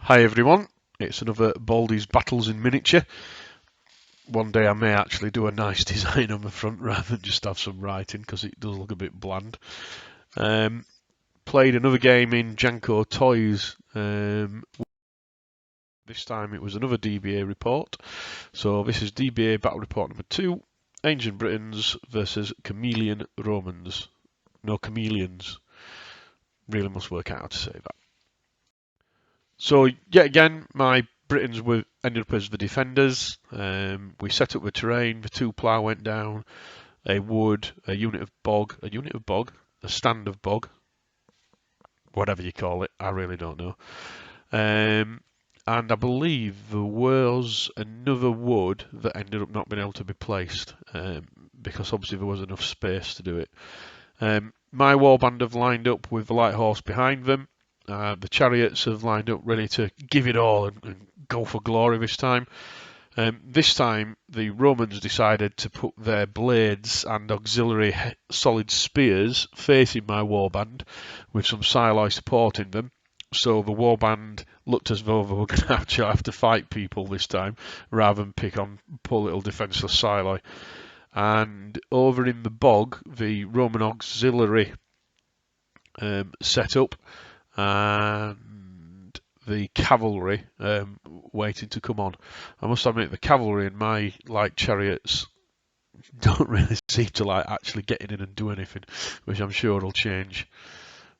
Hi everyone, it's another Baldy's Battles in Miniature. One day I may actually do a nice design on the front rather than just have some writing because it does look a bit bland. Played another game in Janko Toys. This time it was another DBA report. So this is DBA Battle Report number 2, Ancient Britons versus Camillian Romans. No, Camillians. Really must work out how to say that. So yet again, my Britons ended up as the defenders. We set up the terrain. The 2-plough went down. A wood, a unit of bog, a stand of bog, whatever you call it. I really don't know. And I believe there was another wood that ended up not being able to be placed because obviously there was enough space to do it. My warband have lined up with the light horse behind them. The chariots have lined up ready to give it all and go for glory this time. This time the Romans decided to put their blades and auxiliary solid spears facing my warband with some Siloi supporting them. So the warband looked as though they were going to actually have to fight people this time rather than pick on poor little defenceless Siloi. And over in the bog, the Roman auxiliary set up, and the cavalry waiting to come on. I must admit, the cavalry and my light chariots don't really seem to like actually getting in and do anything, which I'm sure will change.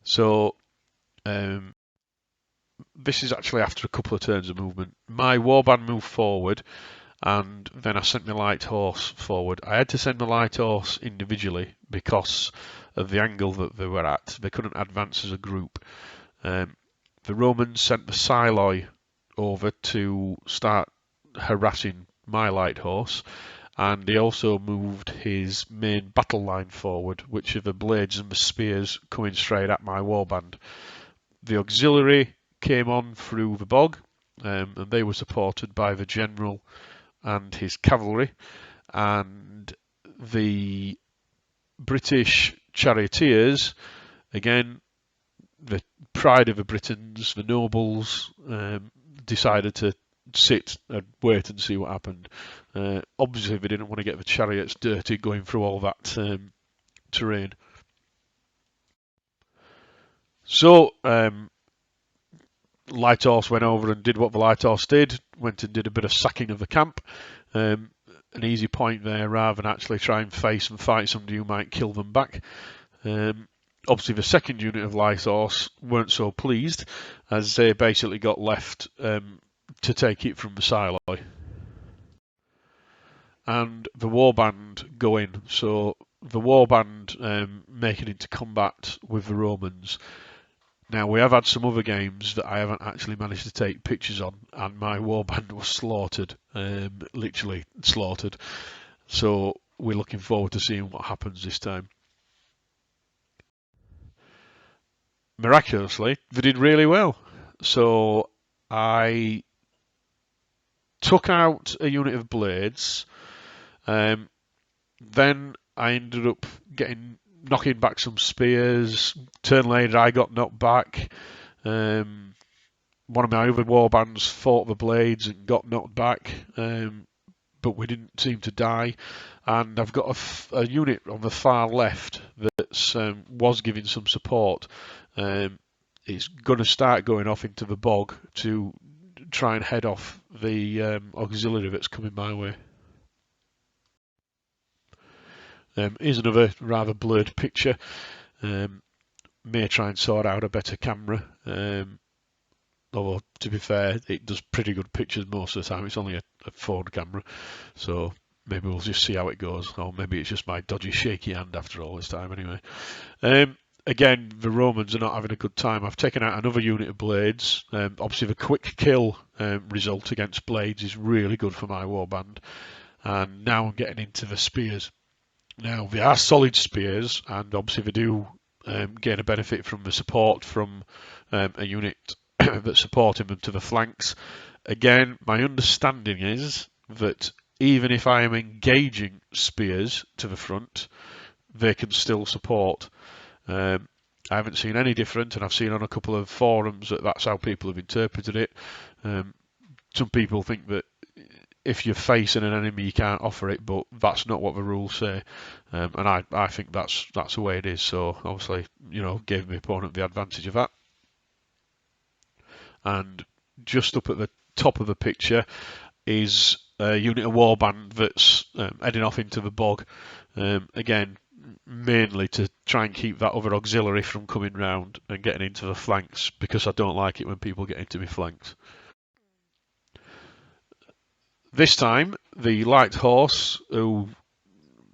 So this is actually after a couple of turns of movement. My warband moved forward, and then I sent my light horse forward. I had to send my light horse individually because of the angle that they were at. They couldn't advance as a group. The Romans sent the Siloi over to start harassing my light horse, and he also moved his main battle line forward, which are the blades and the spears coming straight at my warband. The auxiliary came on through the bog, and they were supported by the general and his cavalry, and the British charioteers, again, the pride of the Britons, the nobles, decided to sit and wait and see what happened. Obviously, they didn't want to get the chariots dirty going through all that terrain. So, light horse went over and did what the light horse did, went and did a bit of sacking of the camp. An easy point there rather than actually try and face and fight somebody who might kill them back. Obviously, the second unit of light horse weren't so pleased as they basically got left to take it from the Siloi. And the warband go in. So the warband making into combat with the Romans. Now, we have had some other games that I haven't actually managed to take pictures on, and my warband was slaughtered, literally slaughtered. So we're looking forward to seeing what happens this time. Miraculously, they did really well. So I took out a unit of blades. Then I ended up knocking back some spears. Turn later, I got knocked back. One of my other warbands fought the blades and got knocked back, but we didn't seem to die. And I've got a unit on the far left that was giving some support. It's going to start going off into the bog to try and head off the auxiliary that's coming my way. Here's another rather blurred picture. May try and sort out a better camera. Although, to be fair, it does pretty good pictures most of the time. It's only a phone camera, so maybe we'll just see how it goes. Or maybe it's just my dodgy, shaky hand after all this time anyway. Again, the Romans are not having a good time. I've taken out another unit of blades. Obviously, the quick kill result against blades is really good for my warband. And now I'm getting into the spears. Now, they are solid spears, and obviously they do gain a benefit from the support from a unit that's supporting them to the flanks. Again, my understanding is that even if I am engaging spears to the front, they can still support. I haven't seen any different, and I've seen on a couple of forums that that's how people have interpreted it. Some people think that if you're facing an enemy, you can't offer it, but that's not what the rules say. And I think that's the way it is. So obviously, gave my opponent the advantage of that. And just up at the top of the picture is a unit of warband that's heading off into the bog. Again, mainly to try and keep that other auxiliary from coming round and getting into the flanks, because I don't like it when people get into my flanks. This time, the light horse, who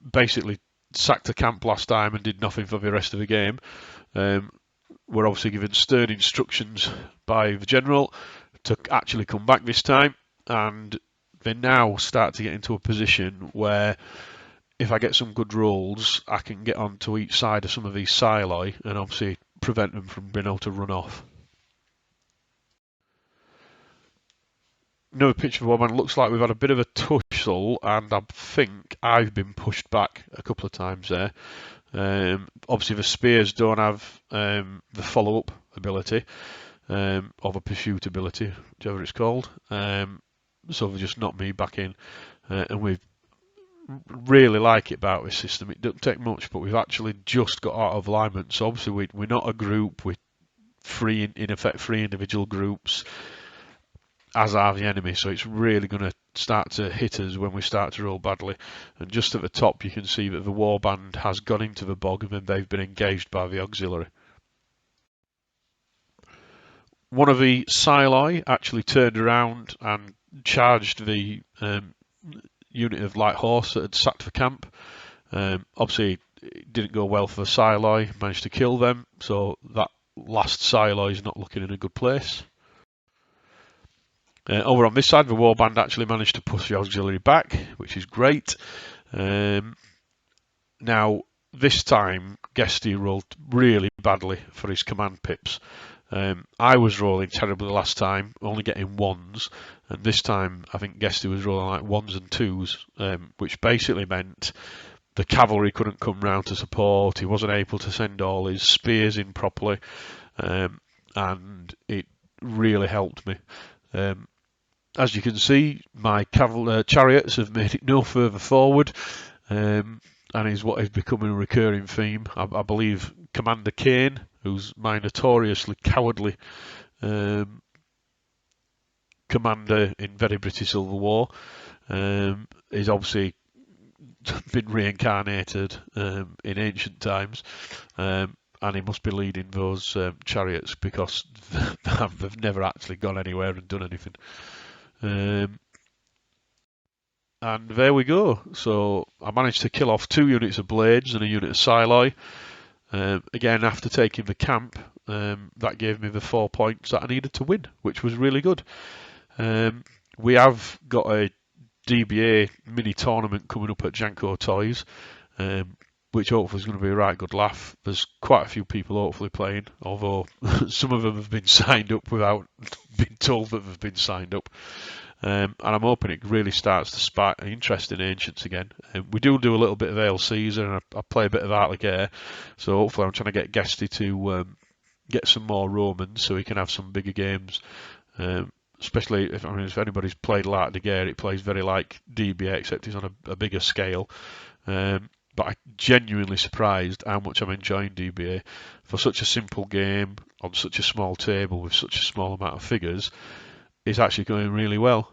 basically sacked a camp last time and did nothing for the rest of the game, were obviously given stern instructions by the general to actually come back this time, and they now start to get into a position where if I get some good rolls, I can get onto each side of some of these siloi and obviously prevent them from being able to run off. Another picture of Warband. Looks like we've had a bit of a tussle, and I think I've been pushed back a couple of times there. Obviously, the spears don't have the follow-up ability, or the pursuit ability, whichever it's called. So they've just knocked me back in, and we really like it about this system. It doesn't take much, but we've actually just got out of alignment. So obviously we're not a group. We're in effect three individual groups, as are the enemy, so it's really going to start to hit us when we start to roll badly. And just at the top you can see that the warband has gone into the bog and then they've been engaged by the auxiliary. One of the siloi actually turned around and charged the unit of light horse that had sacked the camp. Obviously it didn't go well for the siloi, managed to kill them, so that last siloi is not looking in a good place. Over on this side, the warband actually managed to push the auxiliary back, which is great. Now, this time, Guesty rolled really badly for his command pips. I was rolling terribly last time, only getting ones, and this time I think Guesty was rolling like ones and twos, which basically meant the cavalry couldn't come round to support, he wasn't able to send all his spears in properly, and it really helped me. As you can see, my chariots have made it no further forward, and is what is becoming a recurring theme. I believe Commander Kane, who's my notoriously cowardly commander in Very British Civil War, is obviously been reincarnated in ancient times, and he must be leading those chariots, because they've never actually gone anywhere and done anything. And there we go. So I managed to kill off 2 units of blades and a unit of siloi. Again, after taking the camp, that gave me the 4 points that I needed to win, which was really good. We have got a DBA mini tournament coming up at Janko Toys, which hopefully is going to be a right good laugh. There's quite a few people hopefully playing, although some of them have been signed up without being told that they've been signed up. And I'm hoping it really starts to spark an interest in Ancients again. We do a little bit of Ale Caesar, and I play a bit of Arctic Air, so hopefully I'm trying to get Guesty to get some more Romans so he can have some bigger games. Especially if anybody's played Arctic Air, it plays very like DBA, except it's on a bigger scale. But I'm genuinely surprised how much I'm enjoying DBA. For such a simple game, on such a small table, with such a small amount of figures, it's actually going really well.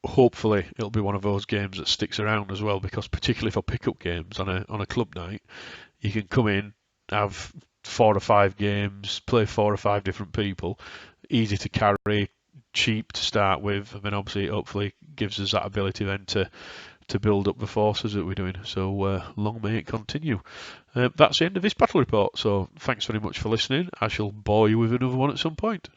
Hopefully it'll be one of those games that sticks around as well, because particularly for pickup games on a club night, you can come in, have 4 or 5 games, play 4 or 5 different people, easy to carry, cheap to start with, and then obviously hopefully gives us that ability then to build up the forces that we're doing. So long may it continue. That's the end of this battle report, so thanks very much for listening. I shall bore you with another one at some point.